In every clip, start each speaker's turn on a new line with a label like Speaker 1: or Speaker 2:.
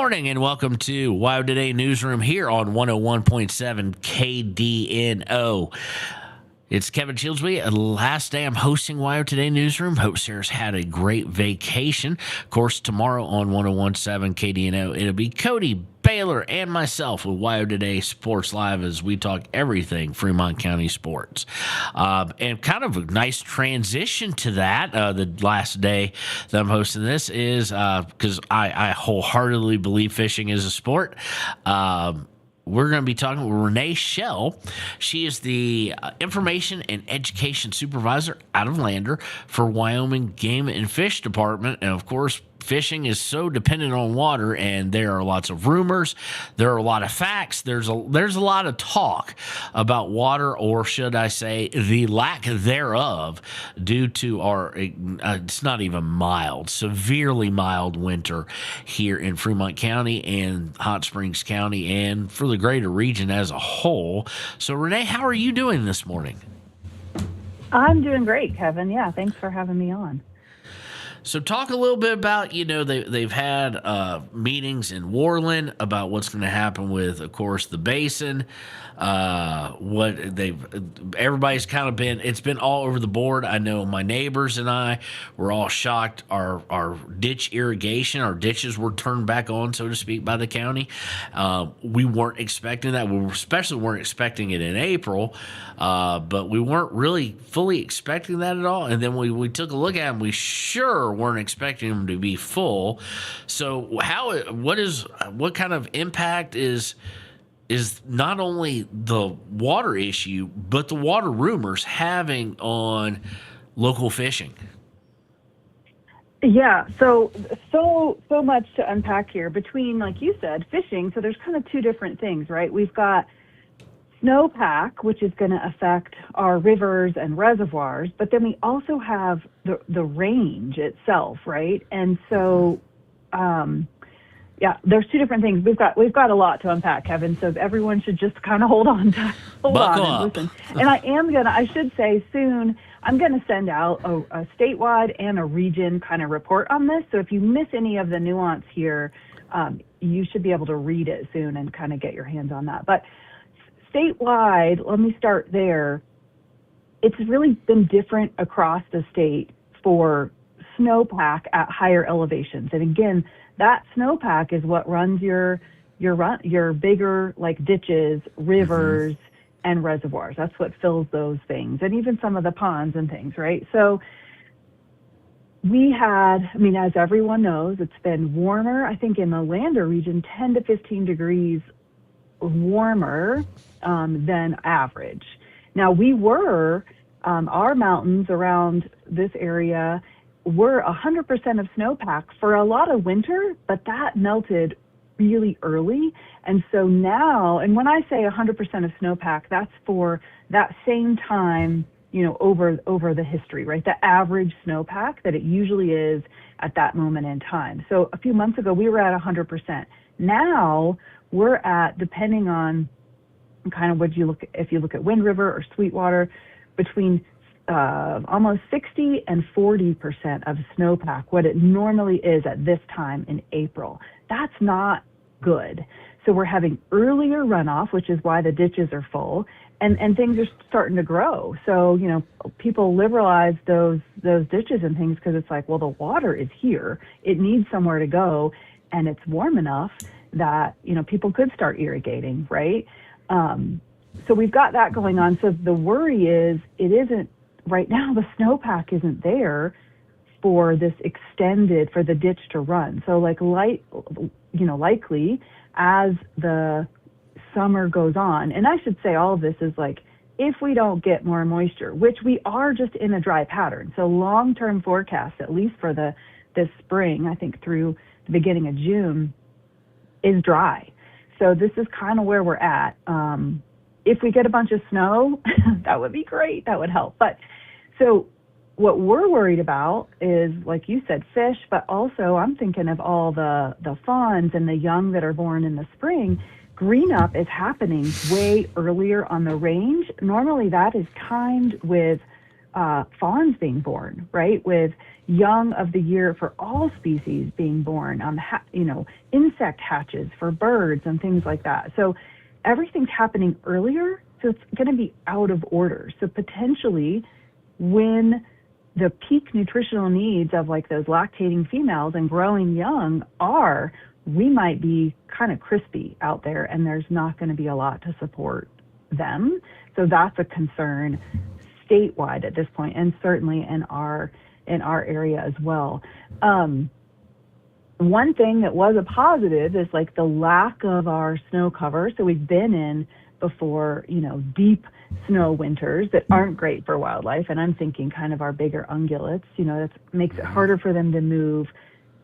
Speaker 1: morning and welcome to WyoToday Newsroom here on 101.7 KDNO. It's Kevin Shieldsby. Last day I'm hosting WyoToday Newsroom. Hope Sarah's had a great vacation. Of course, tomorrow on 101.7 KDNO, it'll be Cody Baylor and myself with WyoToday Sports Live as we talk everything Fremont County sports. And kind of a nice transition to that, the last day that I'm hosting this is because I wholeheartedly believe fishing is a sport. We're going to be talking with Rene Schell. She is the Information and Education Supervisor out of Lander for Wyoming Game and Fish Department. And, of course, fishing is so dependent on water, and there are lots of rumors. There are a lot of facts. There's a lot of talk about water, or should I say the lack thereof, due to our it's not even mild, severely mild winter here in Fremont County and Hot Springs County, and for the greater region as a whole. So, Rene, how are you doing this morning?
Speaker 2: I'm doing great, Kevin. Yeah, thanks for having me on.
Speaker 1: So talk a little bit about, they've had meetings in Worland about what's going to happen with, of course, the basin. Everybody's kind of it's been all over the board. I know my neighbors and I were all shocked. Our ditch irrigation, our ditches were turned back on, so to speak, by the county. We weren't expecting that. We especially weren't expecting it in April, but we weren't really fully expecting that at all. And then we took a look at them. We sure weren't expecting them to be full. So what kind of impact is not only the water issue, but the water rumors having on local fishing?
Speaker 2: Yeah, so much to unpack here between, like you said, fishing. So there's kind of two different things, right? We've got snowpack, which is going to affect our rivers and reservoirs, but then we also have the range itself, right? And so, yeah, there's two different things. We've got a lot to unpack, Kevin. So everyone should just kind of hold on and listen. And I should say soon, I'm gonna send out a statewide and a region kind of report on this. So if you miss any of the nuance here, you should be able to read it soon and kind of get your hands on that. But statewide, let me start there. It's really been different across the state for snowpack at higher elevations. And again, that snowpack is what runs your bigger, like, ditches, rivers, and reservoirs. That's what fills those things, and even some of the ponds and things, right? So we had, as everyone knows, it's been warmer, I think in the Lander region, 10 to 15 degrees warmer than average. Now, we were, our mountains around this area were 100% of snowpack for a lot of winter, but that melted really early. And so now, and when I say 100% of snowpack, that's for that same time, over the history, right? The average snowpack that it usually is at that moment in time. So a few months ago, we were at 100%. Now we're at, depending on kind of if you look at Wind River or Sweetwater, between almost 60 and 40% of snowpack, what it normally is at this time in April. That's not good. So we're having earlier runoff, which is why the ditches are full, and things are starting to grow. So, people liberalize those ditches and things because it's like, well, the water is here. It needs somewhere to go, and it's warm enough that, people could start irrigating, right? So we've got that going on. So the worry is right now, the snowpack isn't there for this extended, for the ditch to run. So likely as the summer goes on, and I should say all of this is like, if we don't get more moisture, which we are just in a dry pattern. So long-term forecast, at least for this spring, I think through the beginning of June, is dry. So this is kind of where we're at. If we get a bunch of snow, that would be great. That would help. But so what we're worried about is, like you said, fish, but also I'm thinking of all the fawns and the young that are born in the spring. Green up is happening way earlier on the range. Normally that is timed with fawns being born, right? With young of the year for all species being born, insect hatches for birds and things like that. So everything's happening earlier, so it's going to be out of order. So potentially when the peak nutritional needs of like those lactating females and growing young are, we might be kind of crispy out there and there's not going to be a lot to support them. So that's a concern statewide at this point, and certainly in our area as well. One thing that was a positive is like the lack of our snow cover. So we've been in before, deep snow winters that aren't great for wildlife. And I'm thinking kind of our bigger ungulates, that makes it harder for them to move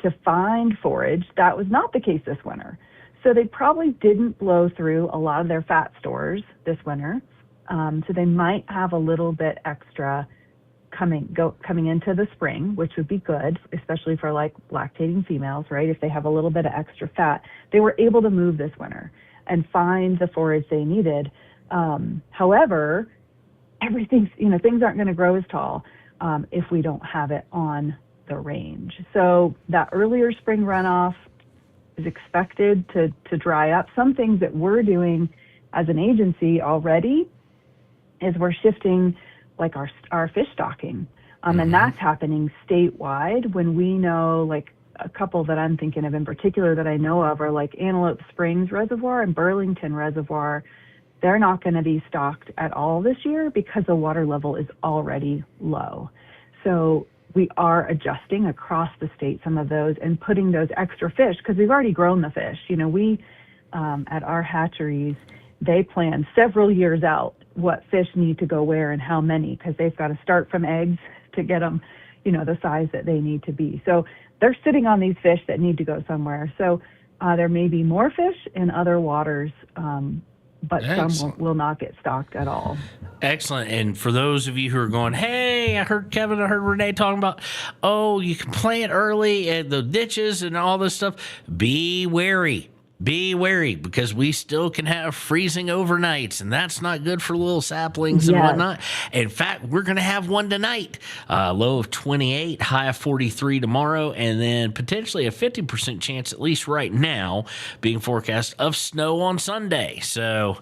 Speaker 2: to find forage. That was not the case this winter. So they probably didn't blow through a lot of their fat stores this winter. So they might have a little bit extra coming into the spring, which would be good, especially for like lactating females, right? If they have a little bit of extra fat, they were able to move this winter and find the forage they needed. However, things aren't going to grow as tall if we don't have it on the range. So that earlier spring runoff is expected to dry up. Some things that we're doing as an agency already is we're shifting like our fish stocking. And that's happening statewide when we know, like a couple that I'm thinking of in particular that I know of are like Antelope Springs Reservoir and Burlington Reservoir. They're not going to be stocked at all this year because the water level is already low. So we are adjusting across the state some of those and putting those extra fish, because we've already grown the fish. We at our hatcheries, they plan several years out what fish need to go where and how many, because they've got to start from eggs to get them, the size that they need to be. So they're sitting on these fish that need to go somewhere. So there may be more fish in other waters, but
Speaker 1: Excellent.
Speaker 2: some will not get stocked at all.
Speaker 1: Excellent. And for those of you who are going, hey, I heard Rene talking about, you can plant early and the ditches and all this stuff. Be wary. Be wary, because we still can have freezing overnights, and that's not good for little saplings and whatnot. In fact, we're going to have one tonight, low of 28, high of 43 tomorrow, and then potentially a 50% chance, at least right now, being forecast of snow on Sunday. So,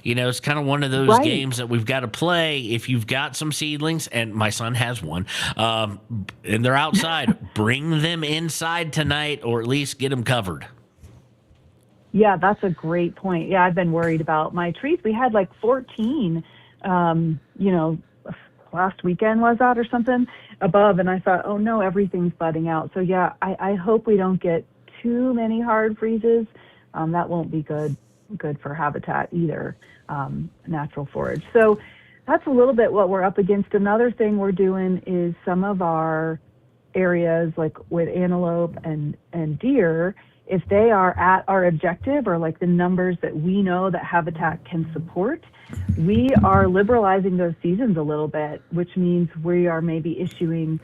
Speaker 1: it's kind of one of those games that we've got to play. If you've got some seedlings, and my son has one, and they're outside, bring them inside tonight, or at least get them covered.
Speaker 2: Yeah, that's a great point. Yeah, I've been worried about my trees. We had like 14, last weekend was that or something above, and I thought, oh no, everything's budding out. So yeah, I hope we don't get too many hard freezes. That won't be good for habitat either, natural forage. So that's a little bit what we're up against. Another thing we're doing is some of our areas, like with antelope and deer, if they are at our objective or like the numbers that we know that habitat can support, we are liberalizing those seasons a little bit, which means we are maybe issuing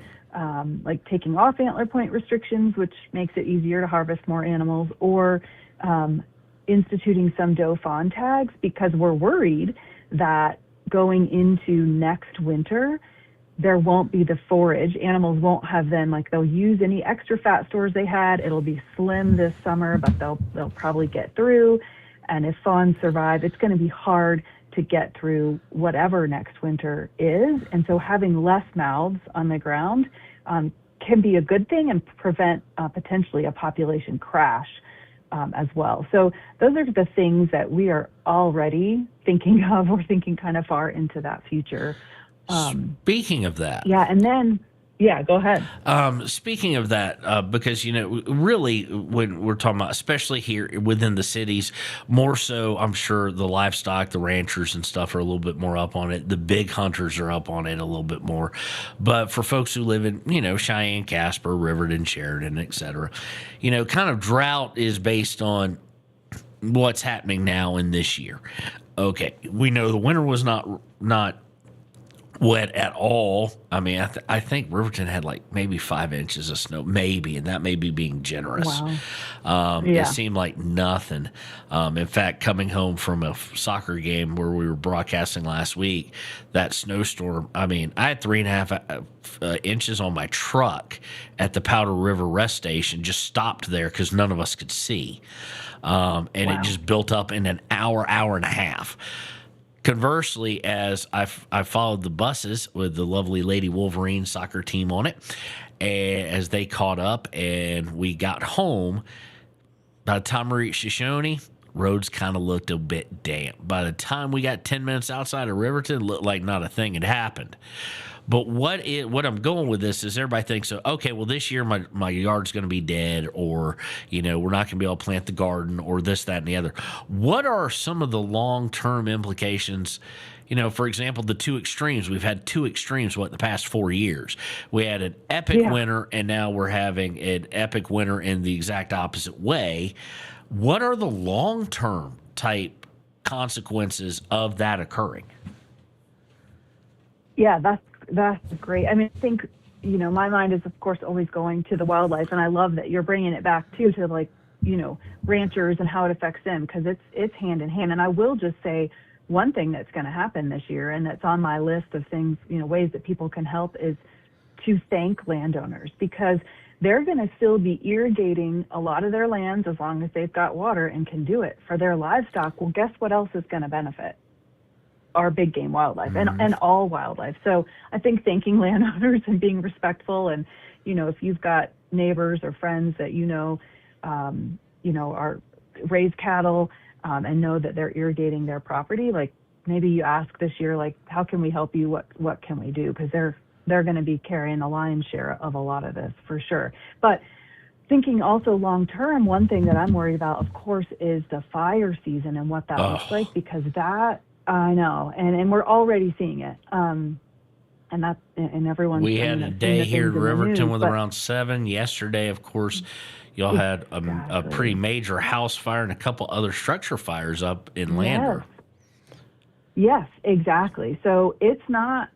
Speaker 2: like taking off antler point restrictions, which makes it easier to harvest more animals, or instituting some doe fawn tags, because we're worried that going into next winter, there won't be the forage. Animals won't have then, like, they'll use any extra fat stores they had. It'll be slim this summer, but they'll probably get through. And if fawns survive, it's going to be hard to get through whatever next winter is. And so having less mouths on the ground can be a good thing and prevent potentially a population crash as well. So those are the things that we are already thinking of. We're thinking kind of far into that future.
Speaker 1: Speaking of that.
Speaker 2: Yeah, and then, go ahead.
Speaker 1: Speaking of that, because, really when we're talking about, especially here within the cities, more so, I'm sure the livestock, the ranchers and stuff are a little bit more up on it. The big hunters are up on it a little bit more. But for folks who live in, Cheyenne, Casper, Riverton, Sheridan, et cetera, kind of drought is based on what's happening now in this year. Okay, we know the winter was not wet at all. I mean, I think Riverton had like maybe 5 inches of snow, maybe, and that may be being generous.
Speaker 2: Wow.
Speaker 1: It
Speaker 2: Yeah.
Speaker 1: seemed like nothing. In fact, coming home from a soccer game where we were broadcasting last week, that snowstorm, I mean, I had 3.5 inches on my truck at the Powder River rest station, just stopped there because none of us could see. And it
Speaker 2: Wow.
Speaker 1: just built up in an hour and a half. Conversely, as I followed the buses with the lovely Lady Wolverine soccer team on it, and as they caught up and we got home, by the time we reached Shoshone, roads kind of looked a bit damp. By the time we got 10 minutes outside of Riverton, it looked like not a thing had happened. But what I'm going with this is everybody thinks, okay, well, this year my yard's going to be dead, or, we're not going to be able to plant the garden, or this, that, and the other. What are some of the long-term implications? For example, the two extremes. We've had two extremes, the past 4 years. We had an epic
Speaker 2: Yeah.
Speaker 1: winter, and now we're having an epic winter in the exact opposite way. What are the long-term type consequences of that occurring?
Speaker 2: Yeah, that's great. I mean, I think, my mind is, of course, always going to the wildlife, and I love that you're bringing it back, too, to, like, ranchers and how it affects them, because it's hand in hand. And I will just say one thing that's going to happen this year, and that's on my list of things, ways that people can help, is to thank landowners, because they're going to still be irrigating a lot of their lands as long as they've got water and can do it for their livestock. Well, guess what else is going to benefit? Our big game wildlife and all wildlife. So I think thanking landowners and being respectful, and if you've got neighbors or friends that are raise cattle and know that they're irrigating their property, like maybe you ask this year, like, how can we help you? What can we do? Because they're going to be carrying the lion's share of a lot of this for sure. But thinking also long term, one thing that I'm worried about, of course, is the fire season and what that looks like, because that, I know, and we're already seeing it. And everyone's.
Speaker 1: We had a day here in Riverton with around 7. Yesterday, of course, y'all had a pretty major house fire and a couple other structure fires up in Lander.
Speaker 2: Yes, exactly. So it's not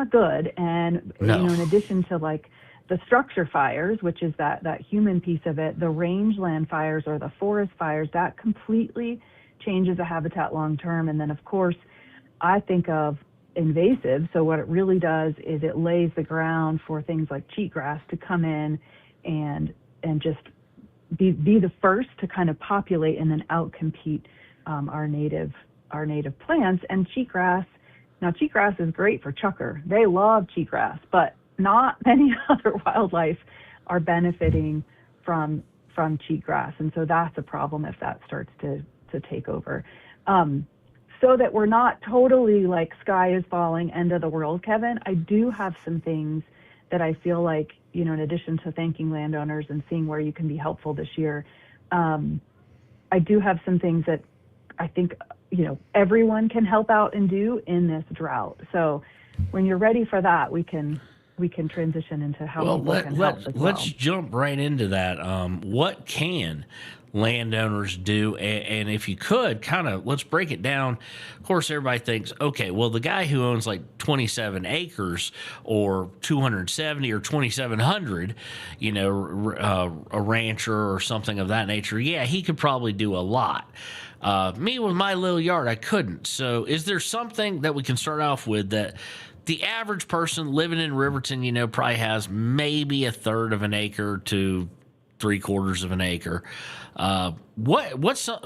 Speaker 2: good. And
Speaker 1: No.
Speaker 2: In addition to like the structure fires, which is that human piece of it, the rangeland fires or the forest fires, that completely changes the habitat long term. And then, of course, I think of invasive. So what it really does is it lays the ground for things like cheatgrass to come in and just be the first to kind of populate and then outcompete our native plants. And cheatgrass is great for chukar. They love cheatgrass, but not many other wildlife are benefiting from cheatgrass. And so that's a problem if that starts to take over. So that we're not totally like sky is falling, end of the world, Kevin, I do have some things that I feel like, in addition to thanking landowners and seeing where you can be helpful this year, I do have some things that I think, everyone can help out and do in this drought. So when you're ready for that, we can transition into how people can help as well.
Speaker 1: Let's jump right into that. What can landowners do? And if you could, kind of, let's break it down. Of course, everybody thinks, okay, well, the guy who owns like 27 acres or 270 or 2,700, a rancher or something of that nature, yeah, he could probably do a lot. Me with my little yard, I couldn't. So is there something that we can start off with that the average person living in Riverton, probably has maybe a third of an acre to 3/4 of an acre? What's some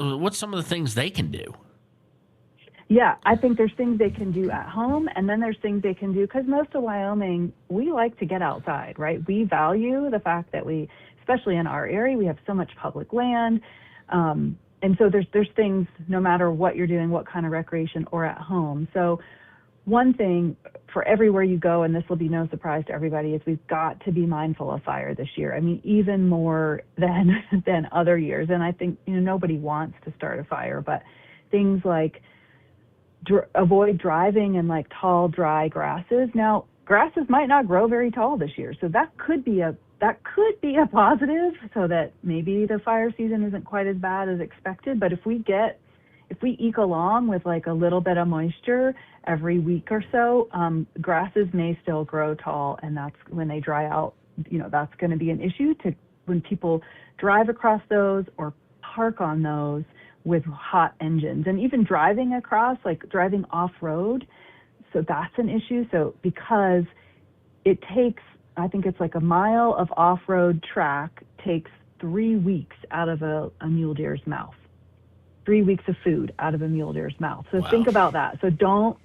Speaker 1: of the things they can do?
Speaker 2: Yeah, I think there's things they can do at home, and then there's things they can do, because most of Wyoming, we like to get outside, right? We value the fact that especially in our area, we have so much public land. And so there's things, no matter what you're doing, what kind of recreation or at home. So one thing for everywhere you go, and this will be no surprise to everybody, is we've got to be mindful of fire this year. I mean, even more than other years. And I think, nobody wants to start a fire, but things like avoid driving in like tall, dry grasses. Now, grasses might not grow very tall this year, so that could be a positive, so that maybe the fire season isn't quite as bad as expected. But if we get if we eke along with like a little bit of moisture every week or so, grasses may still grow tall, and that's when they dry out. That's going to be an issue to when people drive across those or park on those with hot engines, and even driving across, like driving off road. So that's an issue. So because it takes, I think it's like a mile of off-road track takes 3 weeks out of a mule deer's mouth. 3 weeks of food out of a mule deer's mouth. So
Speaker 1: Wow.
Speaker 2: think about that. So don't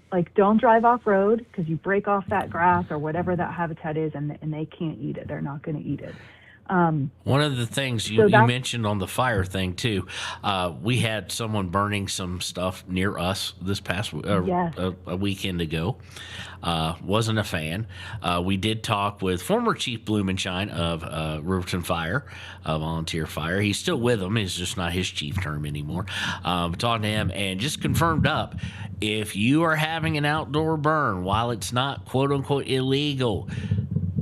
Speaker 2: drive off road, because you break off that grass or whatever that habitat is, and they can't eat it. They're not going to eat it.
Speaker 1: One of the things you mentioned on the fire thing too, we had someone burning some stuff near us this past a weekend ago. Wasn't a fan. We did talk with former Chief Blumenshine of Riverton Fire, Volunteer Fire. He's still with them. It's just not his chief term anymore. Talking to him and just confirmed up, if you are having an outdoor burn, while it's not quote unquote illegal,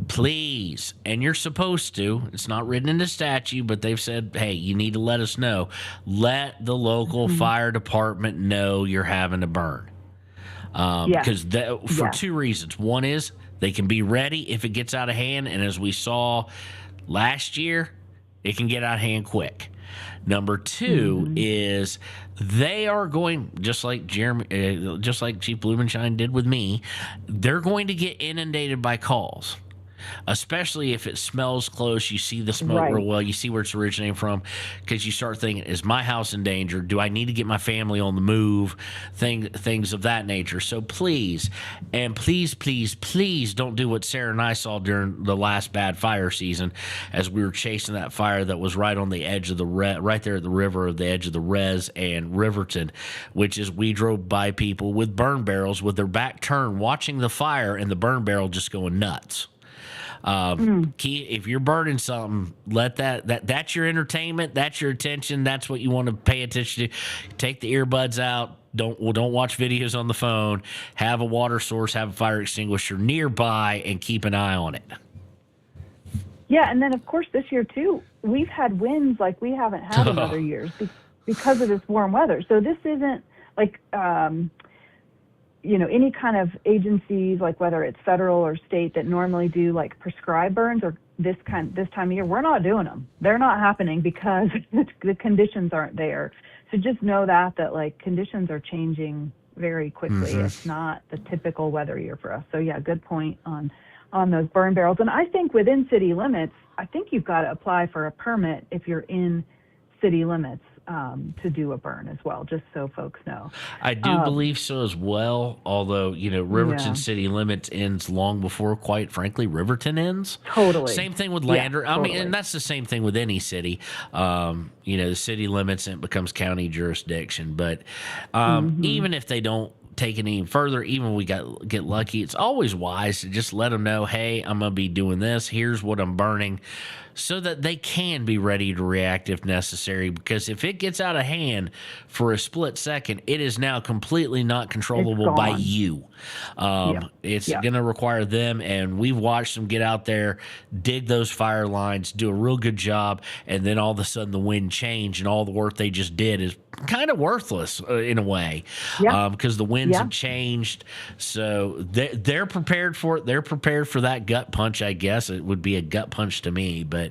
Speaker 1: please, and you're supposed to, it's not written into statute, but they've said, hey, you need to let us know. Let the local fire department know you're having a burn. Because for two reasons. One is they can be ready if it gets out of hand, and as we saw last year, it can get out of hand quick. Number two is they are going, just like Chief Blumenshine did with me, they're going to get inundated by calls. Especially if it smells close, you see the smoke real well, you see where it's originating from, because you start thinking, is my house in danger? Do I need to get my family on the move? Things of that nature. So please, and please, please, please don't do what Sarah and I saw during the last bad fire season, as we were chasing that fire that was right on the edge of right there at the river, of the edge of the Res and Riverton, which is we drove by people with burn barrels with their back turned, watching the fire, and the burn barrel just going nuts. If you're burning something, let that's your entertainment, that's your attention, that's what you want to pay attention to. Take the earbuds out. Don't watch videos on the phone. Have a water source, have a fire extinguisher nearby, and keep an eye on it.
Speaker 2: Yeah, and then of course this year too, we've had winds like we haven't had in other years because of this warm weather. So this isn't like any kind of agencies, like whether it's federal or state, that normally do like prescribed burns or this time of year, we're not doing them. They're not happening because the conditions aren't there. So just know that like conditions are changing very quickly. It's not the typical weather year for us. So yeah, good point on those burn barrels. And I think within city limits, I think you've got to apply for a permit if you're in city limits. To do a burn as well, just so folks know.
Speaker 1: I do believe so as well, although, Riverton city limits ends long before, quite frankly, Riverton ends.
Speaker 2: Totally.
Speaker 1: Same thing with Lander. I mean, and that's the same thing with any city. The city limits, and it becomes county jurisdiction. But even if they don't take it any further, even we get lucky, it's always wise to just let them know, hey, I'm going to be doing this. Here's what I'm burning, so that they can be ready to react if necessary. Because if it gets out of hand for a split second, it is now completely not controllable by you. It's going to require them, and we've watched them get out there, dig those fire lines, do a real good job, and then all of a sudden the wind changed, and all the work they just did is kind of worthless in a way, because the winds have changed. So they're prepared for it. They're prepared for that gut punch, I guess. It would be a gut punch to me, but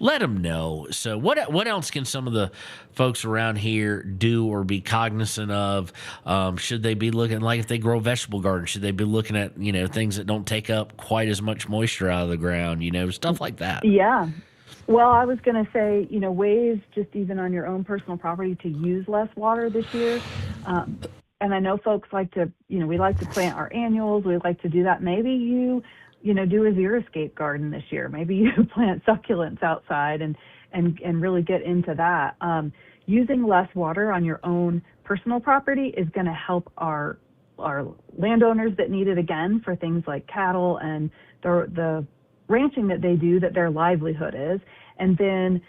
Speaker 1: let them know. So what else can some of the folks around here do or be cognizant of? Should they be looking, like if they grow vegetable gardens, should they be looking at, things that don't take up quite as much moisture out of the ground, stuff like that? Yeah.
Speaker 2: Well, I was going to say, ways just even on your own personal property to use less water this year. And I know folks like to, we like to plant our annuals. We like to do that. Maybe you do a xeriscape garden this year. Maybe you plant succulents outside and really get into that. Using less water on your own personal property is going to help our landowners that need it, again, for things like cattle and the ranching that they do, that their livelihood is. And then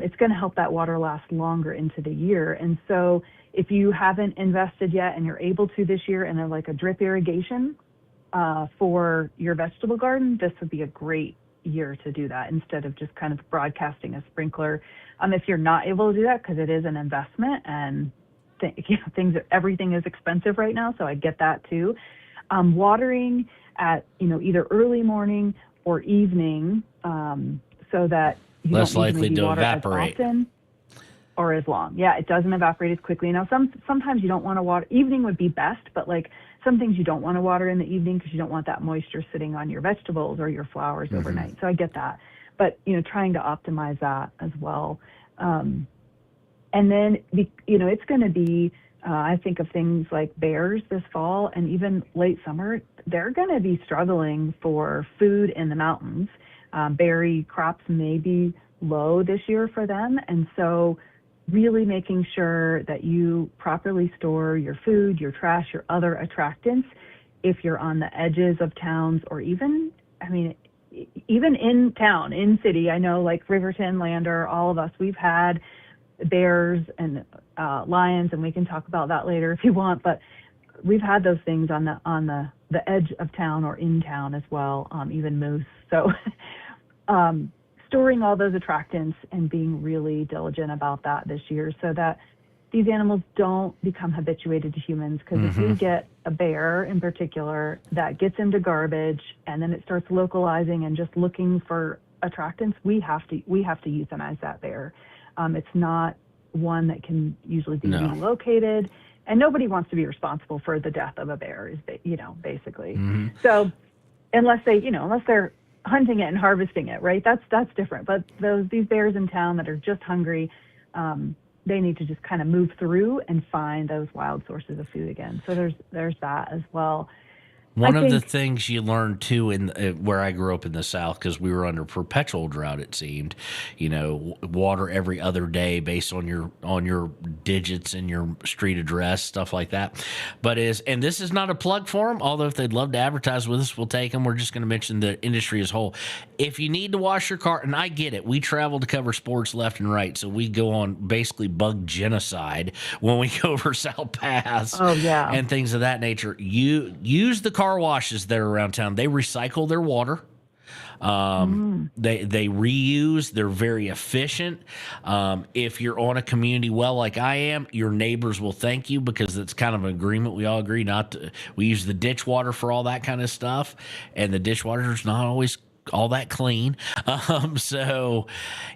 Speaker 2: it's going to help that water last longer into the year. And so if you haven't invested yet and you're able to this year in a drip irrigation for your vegetable garden, this would be a great year to do that instead of just kind of broadcasting a sprinkler. If you're not able to do that, because it is an investment and everything is expensive right now, so I get that too. Watering at either early morning or evening, so that you
Speaker 1: Less
Speaker 2: don't need
Speaker 1: likely
Speaker 2: maybe
Speaker 1: to
Speaker 2: water
Speaker 1: evaporate.
Speaker 2: as often or as long. Yeah, it doesn't evaporate as quickly. Now, sometimes you don't want to water. Evening would be best, but like some things you don't want to water in the evening because you don't want that moisture sitting on your vegetables or your flowers overnight. So I get that, but trying to optimize that as well. And then it's going to be. I think of things like bears this fall and even late summer. They're going to be struggling for food in the mountains. Berry crops may be low this year for them, and so really making sure that you properly store your food, your trash, your other attractants if you're on the edges of towns or even in town, in city. I know like Riverton, Lander, all of us, we've had bears and lions, and we can talk about that later if you want, but we've had those things on the edge of town or in town as well, even moose. So storing all those attractants and being really diligent about that this year so that these animals don't become habituated to humans, because if we get a bear in particular that gets into garbage and then it starts localizing and just looking for attractants, we have to euthanize that bear. It's not one that can usually be relocated, and nobody wants to be responsible for the death of a bear, basically. So unless they're hunting it and harvesting it, right? That's different. But these bears in town that are just hungry, they need to just kind of move through and find those wild sources of food again. So there's that as well.
Speaker 1: One of the things you learn too in where I grew up in the South, because we were under perpetual drought, it seemed, water every other day based on your digits and your street address, stuff like that. But and this is not a plug for them, although if they'd love to advertise with us, we'll take them. We're just going to mention the industry as a whole. If you need to wash your car, and I get it, we travel to cover sports left and right, so we go on basically bug genocide when we go over South Pass and things of that nature. You use the car washes that are around town. They recycle their water. They reuse. They're very efficient. If you're on a community well like I am, your neighbors will thank you, because it's kind of an agreement. We all agree not to. We use the ditch water for all that kind of stuff, and the ditch water is not always all that clean. So,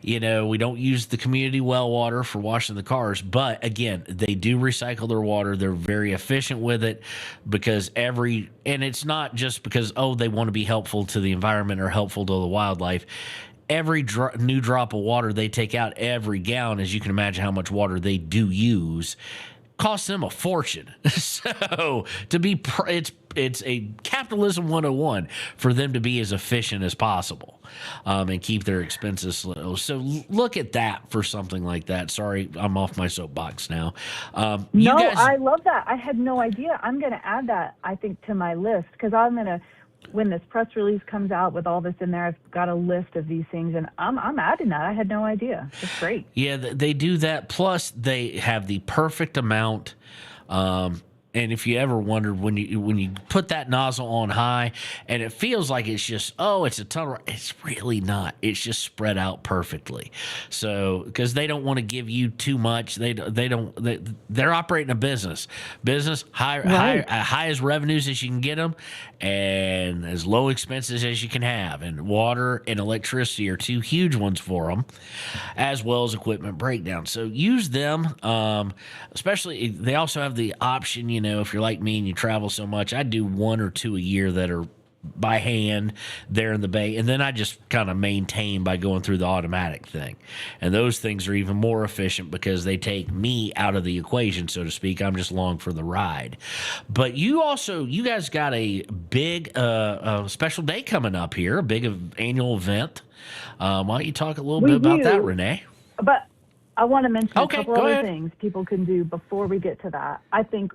Speaker 1: we don't use the community well water for washing the cars. But again, they do recycle their water. They're very efficient with it, because and it's not just because, they want to be helpful to the environment or helpful to the wildlife. Every new drop of water they take out, every gallon, as you can imagine how much water they do use, costs them a fortune. So it's a capitalism 101 for them to be as efficient as possible, and keep their expenses low. So look at that for something like that. Sorry, I'm off my soapbox now.
Speaker 2: I love that. I had no idea. I'm going to add that, I think, to my list, because when this press release comes out with all this in there, I've got a list of these things, and I'm adding that. I had no idea. It's great.
Speaker 1: Yeah, they do that. Plus, they have the perfect amount. And if you ever wondered, when you put that nozzle on high and it feels like it's just, it's a tunnel, it's really not. It's just spread out perfectly. So, because they don't want to give you too much. They're operating a business high as revenues as you can get them, and as low expenses as you can have. And water and electricity are two huge ones for them, as well as equipment breakdown. So use them. Especially, they also have the option, if you're like me and you travel so much, I do 1 or 2 a year that are by hand there in the bay, and then I just kind of maintain by going through the automatic thing. And those things are even more efficient because they take me out of the equation, so to speak. I'm just along for the ride. But you guys got a big special day coming up here, a big annual event. Why don't you talk a little bit about that, Rene?
Speaker 2: But I want to mention a couple other
Speaker 1: ahead.
Speaker 2: things people can do before we get to that. I think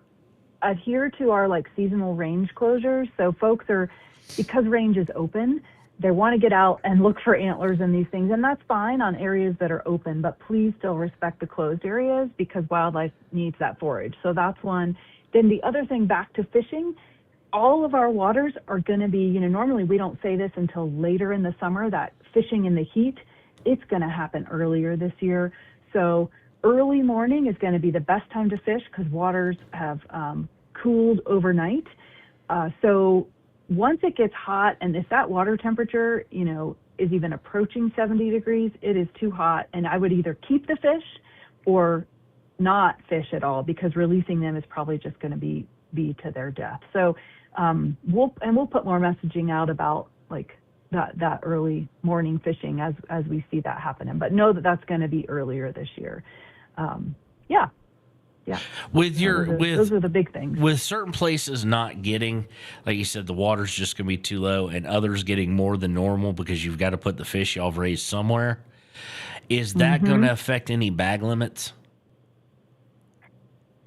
Speaker 2: adhere to our seasonal range closures. So folks because range is open, they want to get out and look for antlers and these things, and that's fine on areas that are open, but please still respect the closed areas because wildlife needs that forage. So that's one. Then the other thing, back to fishing, all of our waters are going to be, normally we don't say this until later in the summer, that fishing in the heat, it's going to happen earlier this year. So early morning is going to be the best time to fish because waters have cooled overnight. So once it gets hot, and if that water temperature, is even approaching 70 degrees, it is too hot. And I would either keep the fish or not fish at all, because releasing them is probably just going to be to their death. So we'll put more messaging out about like that early morning fishing as we see that happening. But know that that's going to be earlier this year. Yeah. Those are the big things.
Speaker 1: With certain places not getting, like you said, the water's just going to be too low, and others getting more than normal because you've got to put the fish y'all have raised somewhere. Is that going to affect any bag limits?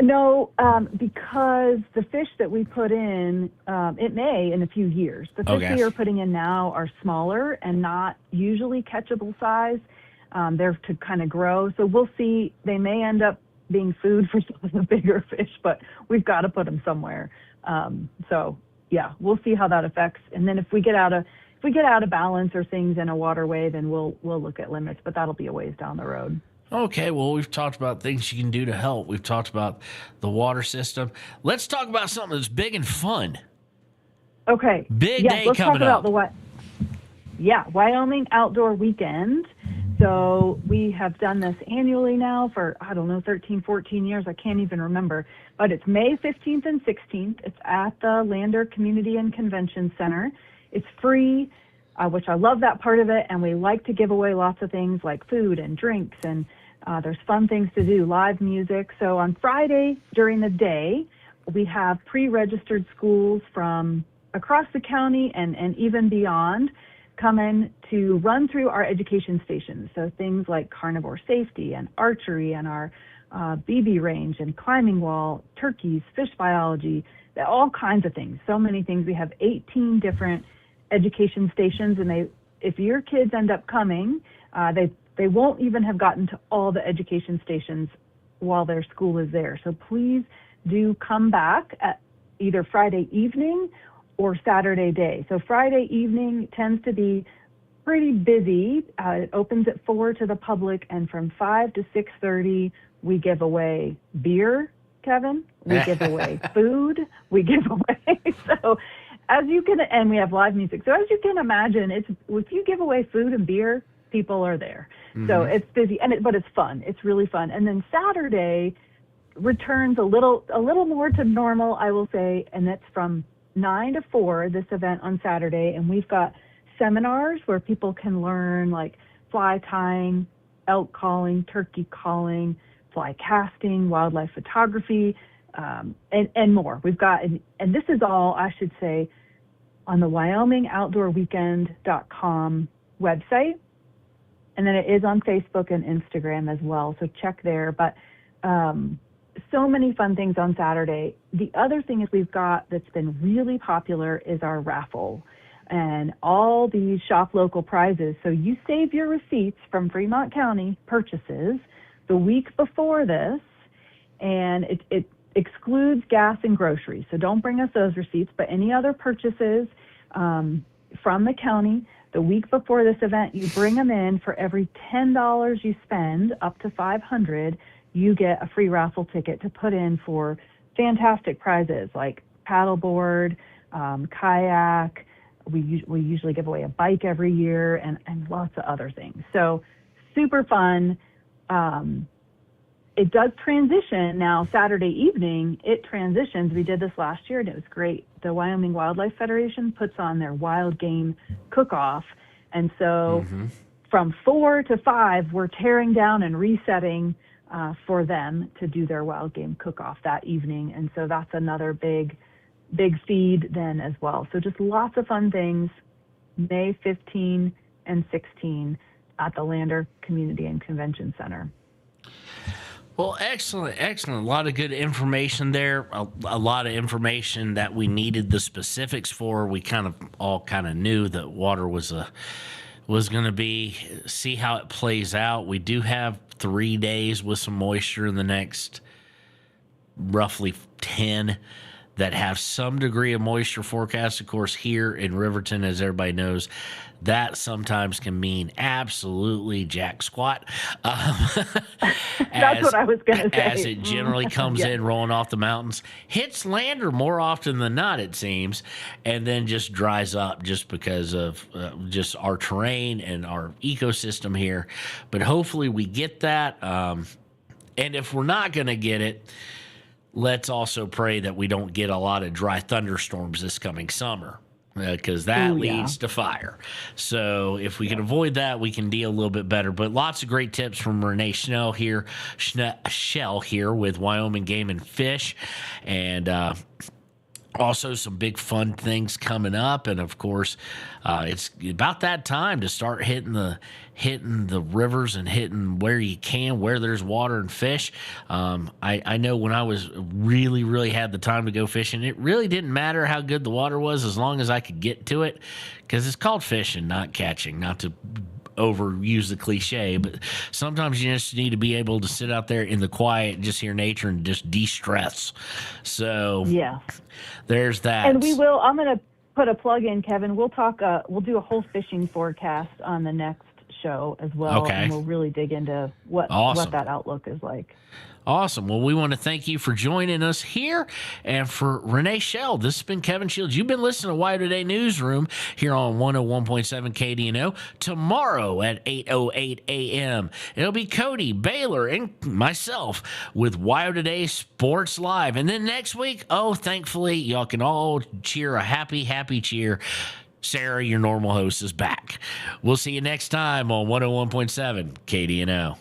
Speaker 2: No, because the fish that we put in, it may in a few years. The fish we are putting in now are smaller and not usually catchable size. They're to kind of grow. So we'll see. They may end up being food for some of the bigger fish, but we've got to put them somewhere. So yeah, we'll see how that affects. And then if we get out of balance or things in a waterway, then we'll look at limits, but that'll be a ways down the road.
Speaker 1: Okay, well, we've talked about things you can do to help. We've talked about the water system. Let's talk about something that's big and fun.
Speaker 2: Okay.
Speaker 1: Big day coming up.
Speaker 2: Wyoming Outdoor Weekend. So we have done this annually now for, 13, 14 years. I can't even remember. But it's May 15th and 16th. It's at the Lander Community and Convention Center. It's free, which I love that part of it. And we like to give away lots of things like food and drinks. And there's fun things to do, live music. So on Friday during the day, we have pre-registered schools from across the county and even beyond come in to run through our education stations. So things like carnivore safety and archery and our BB range and climbing wall, turkeys, fish biology, all kinds of things. So many things. We have 18 different education stations, and if your kids end up coming, they won't even have gotten to all the education stations while their school is there. So please do come back at either Friday evening or Saturday day. So Friday evening tends to be pretty busy. It opens at 4 to the public, and from 5 to 6:30, we give away beer, Kevin. We give away food. We give away. So as you can, and we have live music. So as you can imagine, if you give away food and beer, people are there. So it's busy, but it's fun. It's really fun. And then Saturday returns a little more to normal, I will say, and that's from 9 to 4, this event on Saturday, and we've got seminars where people can learn like fly tying, elk calling, turkey calling, fly casting, wildlife photography, and more. We've got, and this is all, I should say, on the WyominGOutdoorWeekend.com website, and then it is on Facebook and Instagram as well, so check there. But so many fun things on Saturday. The other thing is we've got that's been really popular is our raffle and all these shop local prizes. So you save your receipts from Fremont County purchases the week before this, and it excludes gas and groceries. So don't bring us those receipts, but any other purchases from the county the week before this event, you bring them in. For every $10 you spend, up to $500, you get a free raffle ticket to put in for fantastic prizes like paddleboard, kayak. We usually give away a bike every year, and lots of other things. So super fun. It does transition now. Saturday evening, it transitions. We did this last year, and it was great. The Wyoming Wildlife Federation puts on their wild game cook-off, and so from 4 to 5, we're tearing down and resetting for them to do their wild game cook-off that evening. And so that's another big feed then as well. So just lots of fun things, May 15 and 16 at the Lander Community and Convention Center.
Speaker 1: Well, excellent. A lot of good information there. A lot of information that we needed the specifics for. We all knew that water was going to be, see how it plays out. We do have 3 days with some moisture in the next roughly 10 that have some degree of moisture forecast. Of course, here in Riverton, as everybody knows, that sometimes can mean absolutely jack squat.
Speaker 2: That's what I was going to say.
Speaker 1: As it generally comes in rolling off the mountains, hits lander more often than not, it seems, and then just dries up just because of just our terrain and our ecosystem here. But hopefully we get that. And if we're not going to get it, let's also pray that we don't get a lot of dry thunderstorms this coming summer, because that leads to fire. So if we can avoid that, we can deal a little bit better. But lots of great tips from Rene Schell here with Wyoming Game and Fish, and also some big fun things coming up. And of course, it's about that time to start hitting the rivers and hitting where you can, where there's water and fish. I know when I was really had the time to go fishing, it really didn't matter how good the water was as long as I could get to it, because it's called fishing, not catching, not to overuse the cliche, but sometimes you just need to be able to sit out there in the quiet and just hear nature and just de-stress. So there's that.
Speaker 2: And I'm going to put a plug in, Kevin. We'll talk, we'll do a whole fishing forecast on the next show as well.
Speaker 1: Okay.
Speaker 2: And we'll really dig into what that outlook is like.
Speaker 1: Awesome. Well, we want to thank you for joining us here. And for Rene Schell, this has been Kevin Shields. You've been listening to WyoToday Newsroom here on 101.7 KDNO. Tomorrow at 8:08 a.m., it'll be Cody, Baylor, and myself with WyoToday Sports Live. And then next week, thankfully, y'all can all cheer a happy cheer. Sarah, your normal host, is back. We'll see you next time on 101.7 KDNO.